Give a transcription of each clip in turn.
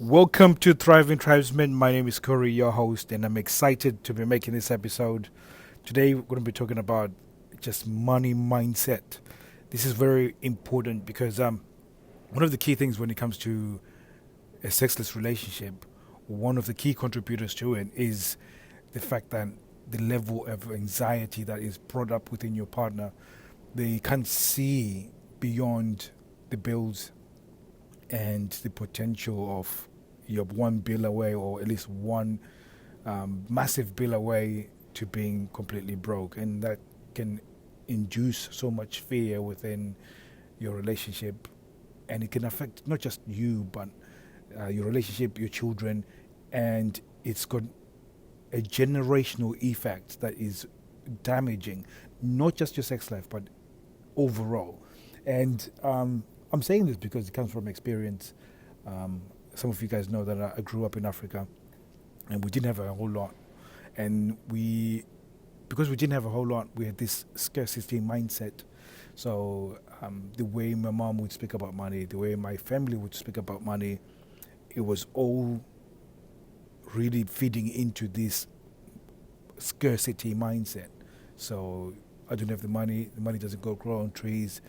Welcome to Thriving Tribesmen. My name is Corey, your host, and I'm excited to be making this episode. Today, we're going to be talking about just money mindset. This is very important because one of the key things when it comes to a sexless relationship, one of the key contributors to it is the fact that the level of anxiety that is brought up within your partner, they can't see beyond the bills and the potential of you're one bill away or at least one massive bill away to being completely broke, and that can induce so much fear within your relationship, and it can affect not just you but your relationship, your children, and it's got a generational effect that is damaging not just your sex life but overall. And I'm saying this because it comes from experience. Some of you guys know that I grew up in Africa, and we didn't have a whole lot. And because we didn't have a whole lot, we had this scarcity mindset. So the way my mom would speak about money, the way my family would speak about money, it was all really feeding into this scarcity mindset. So I don't have the money doesn't grow on trees.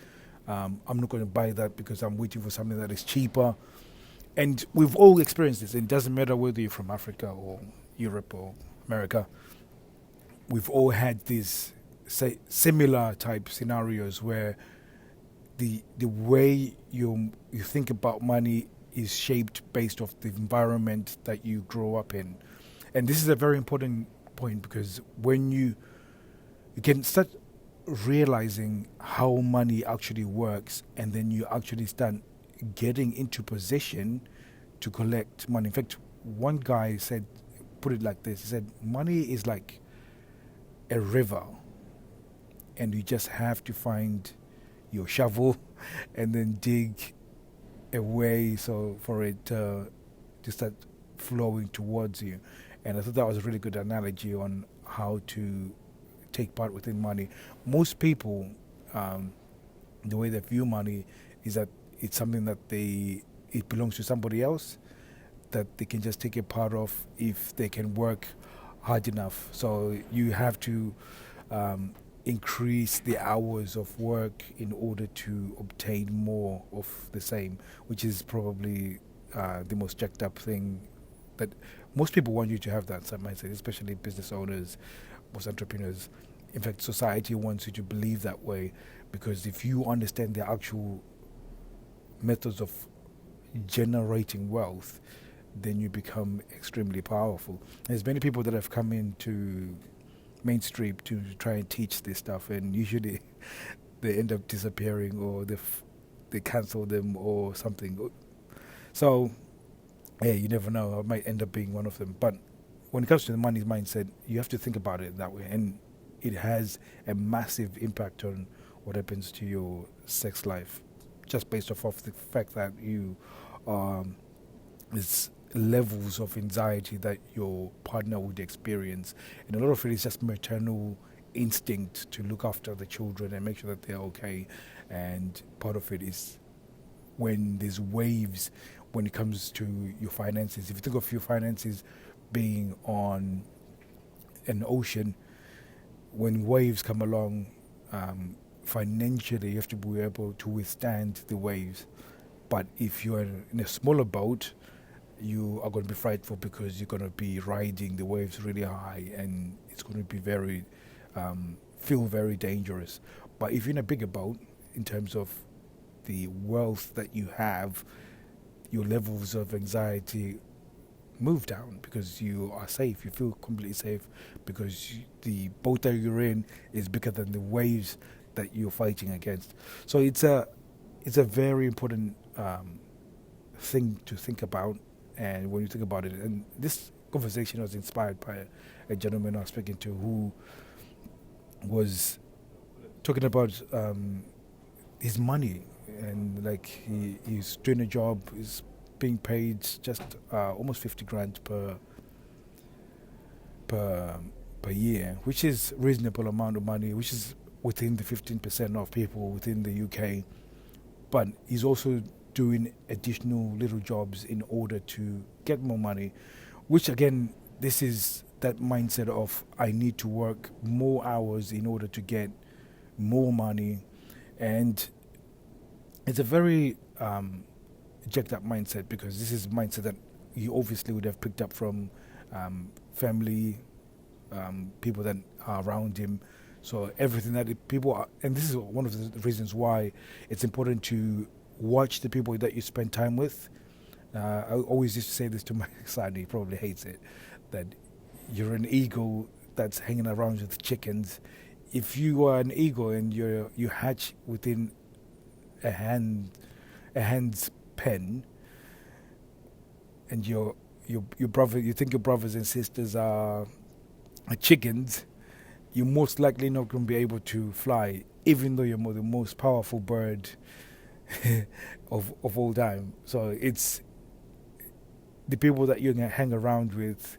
I'm not going to buy that because I'm waiting for something that is cheaper. And we've all experienced this. It doesn't matter whether you're from Africa or Europe or America. We've all had these similar type scenarios where the way you think about money is shaped based off the environment that you grow up in. And this is a very important point because when you can start realizing how money actually works, and then you actually start getting into position to collect money. In fact, one guy put it like this: he said, "Money is like a river, and you just have to find your shovel and then dig a way so for it to start flowing towards you." And I thought that was a really good analogy on how to take part within money. Most people, the way they view money is that it's something that it belongs to somebody else that they can just take a part of if they can work hard enough. So you have to increase the hours of work in order to obtain more of the same, which is probably the most jacked up thing that most people want you to have that same mindset, especially business owners, most entrepreneurs. In fact, society wants you to believe that way because if you understand the actual methods of generating wealth, then you become extremely powerful. There's many people that have come into mainstream to try and teach this stuff, and usually they end up disappearing or they cancel them or something. So, hey, you never know. I might end up being one of them. But when it comes to the money mindset, you have to think about it that way, and it has a massive impact on what happens to your sex life, just based off of the fact that there's levels of anxiety that your partner would experience, and a lot of it is just maternal instinct to look after the children and make sure that they're okay, and part of it is when there's waves when it comes to your finances. If you think of your finances being on an ocean, when waves come along, financially you have to be able to withstand the waves. But if you're in a smaller boat, you are going to be frightful because you're going to be riding the waves really high, and it's going to be feel very dangerous. But if you're in a bigger boat, in terms of the wealth that you have, your levels of anxiety move down because you are safe. You feel completely safe because the boat that you're in is bigger than the waves that you're fighting against. So it's a very important thing to think about. And when you think about it, and this conversation was inspired by a gentleman I was speaking to who was talking about his money, and like he's doing a job, he's being paid just almost 50 grand per year, which is reasonable amount of money, which is within the 15% of people within the UK. But he's also doing additional little jobs in order to get more money, which again, this is that mindset of I need to work more hours in order to get more money. And it's a very jacked up mindset, because this is a mindset that you obviously would have picked up from family, people that are around him. So everything that people are, and this is one of the reasons why it's important to watch the people that you spend time with. I always used to say this to my son. He probably hates it, that you're an eagle that's hanging around with chickens. If you are an eagle and you hatch within a hand's pen, and your brother, you think your brothers and sisters are chickens, you're most likely not going to be able to fly, even though you're the most powerful bird of all time. So it's the people that you hang around with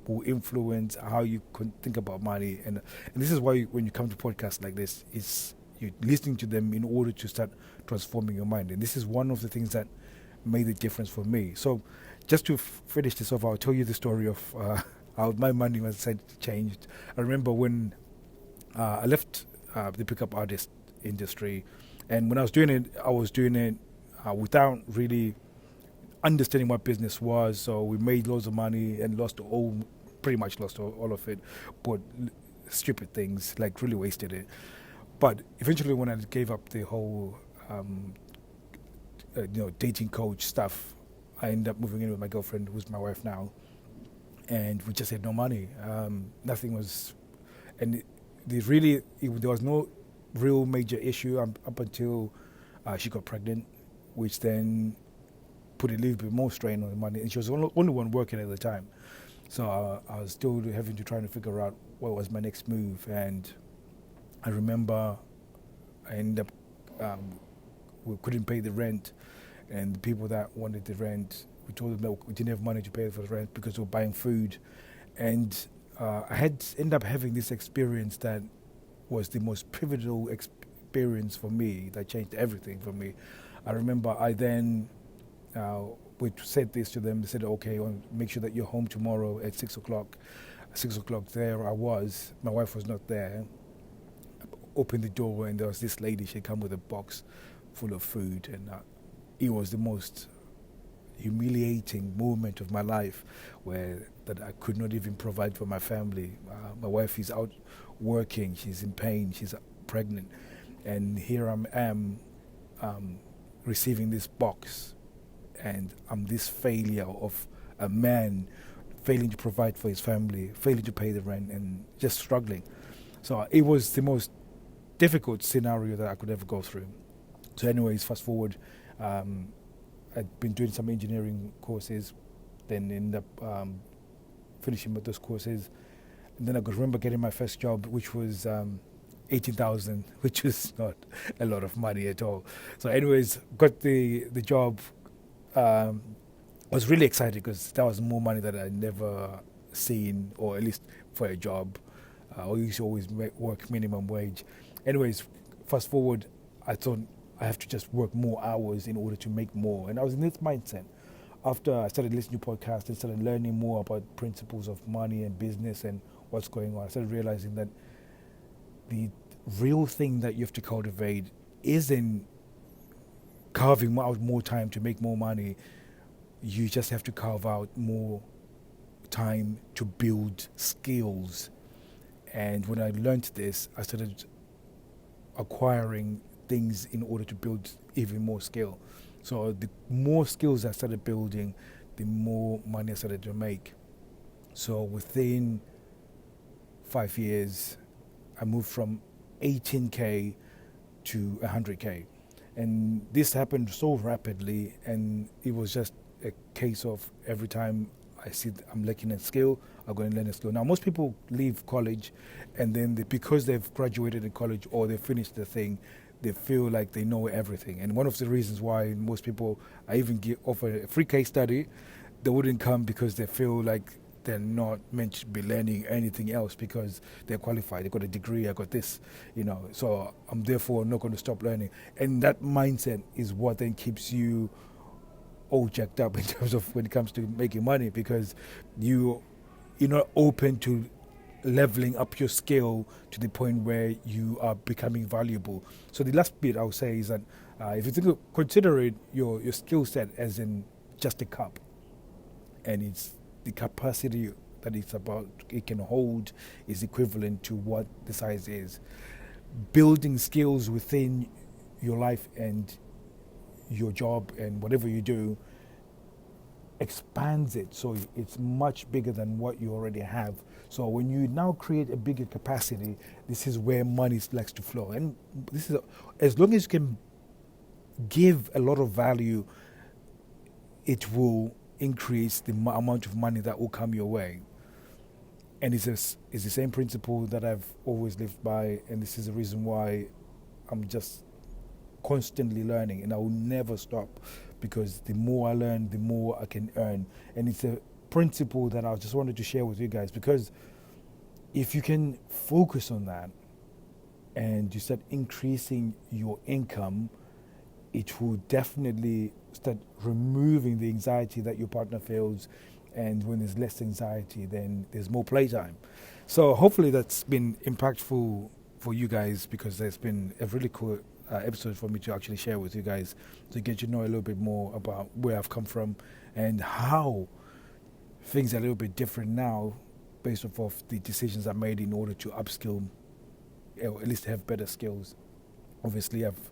will influence how you think about money, and this is why when you come to podcasts like this, it's you're listening to them in order to start transforming your mind. And this is one of the things that made the difference for me. So just to finish this off, I'll tell you the story of how my money was changed. I remember when I left the pickup artist industry, and when I was doing it without really understanding what business was. So we made loads of money and pretty much lost all of it, but stupid things, like really wasted it. But eventually, when I gave up the whole, dating coach stuff, I ended up moving in with my girlfriend, who's my wife now, and we just had no money. Nothing was, and there was no real major issue up until she got pregnant, which then put a little bit more strain on the money. And she was the only one working at the time, so I was still having to try to figure out what was my next move. And I remember I ended up we couldn't pay the rent, and the people that wanted the rent, we told them that we didn't have money to pay for the rent because we were buying food. And I had ended up having this experience that was the most pivotal experience for me, that changed everything for me. I remember I then we said this to them. They said, okay, well, make sure that you're home tomorrow at 6 o'clock. At 6 o'clock there I was. My wife was not there. I opened the door, and there was this lady. She'd come with a box full of food, and it was the most humiliating moment of my life, where that I could not even provide for my family. My wife is out working. She's in pain. She's pregnant. And here I am receiving this box, and I'm this failure of a man failing to provide for his family, failing to pay the rent, and just struggling. So it was the most difficult scenario that I could ever go through. So anyways, fast forward, I'd been doing some engineering courses, then ended up finishing with those courses. And then I could remember getting my first job, which was 18,000, which was not a lot of money at all. So anyways, got the job. I was really excited because that was more money that I'd never seen, or at least for a job. I used to always work minimum wage. Anyways, fast forward, I thought I have to just work more hours in order to make more. And I was in this mindset. After I started listening to podcasts and started learning more about principles of money and business and what's going on, I started realizing that the real thing that you have to cultivate isn't carving out more time to make more money. You just have to carve out more time to build skills. And when I learned this, I started acquiring things in order to build even more skill. So the more skills I started building, the more money I started to make. So within 5 years, I moved from 18K to 100K. And this happened so rapidly, and it was just a case of every time I see I'm lacking a skill, I'm going to learn a skill. Now, most people leave college, and then because they've graduated in college or they finished the thing, they feel like they know everything. And one of the reasons why most people, I even offer a free case study, they wouldn't come because they feel like they're not meant to be learning anything else because they're qualified. They got a degree. I got this, So I'm therefore not going to stop learning. And that mindset is what then keeps you all jacked up in terms of when it comes to making money, because you're not open to leveling up your skill to the point where you are becoming valuable. So the last bit I'll say is that if you consider it your skill set as in just a cup, and it's the capacity that it's about it can hold is equivalent to what the size is. Building skills within your life and your job and whatever you do expands it, so it's much bigger than what you already have. So when you now create a bigger capacity, this is where money likes to flow. And this is as long as you can give a lot of value, it will increase the amount of money that will come your way. And it's the same principle that I've always lived by, and this is the reason why I'm just constantly learning, and I will never stop, because the more I learn, the more I can earn. And it's a principle that I just wanted to share with you guys, because if you can focus on that and you start increasing your income, it will definitely start removing the anxiety that your partner feels. And when there's less anxiety, then there's more playtime. So hopefully that's been impactful for you guys, because there's been a really cool episode for me to actually share with you guys, to get you to know a little bit more about where I've come from and how things are a little bit different now based off of the decisions I made in order to upskill, or at least have better skills. Obviously, I've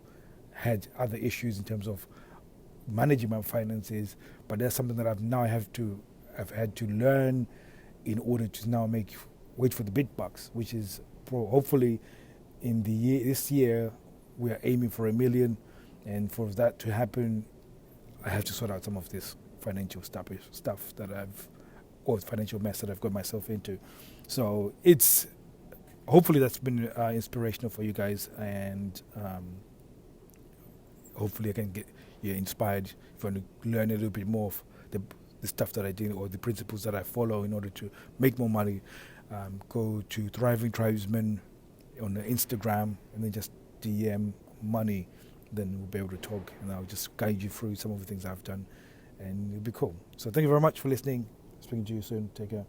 had other issues in terms of managing my finances, but that's something that I've had to learn in order to now wait for the big bucks, which is hopefully in this year we are aiming for 1 million, and for that to happen, I have to sort out some of this financial stuff or financial mess that I've got myself into. So it's hopefully that's been inspirational for you guys, and hopefully I can get you inspired if you want to learn a little bit more of the stuff that I do or the principles that I follow in order to make more money. Go to Thriving Tribesman on the Instagram, and then just DM money. Then we'll be able to talk, and I'll just guide you through some of the things I've done, and it'll be cool. So thank you very much for listening. Speaking to you soon. Take care.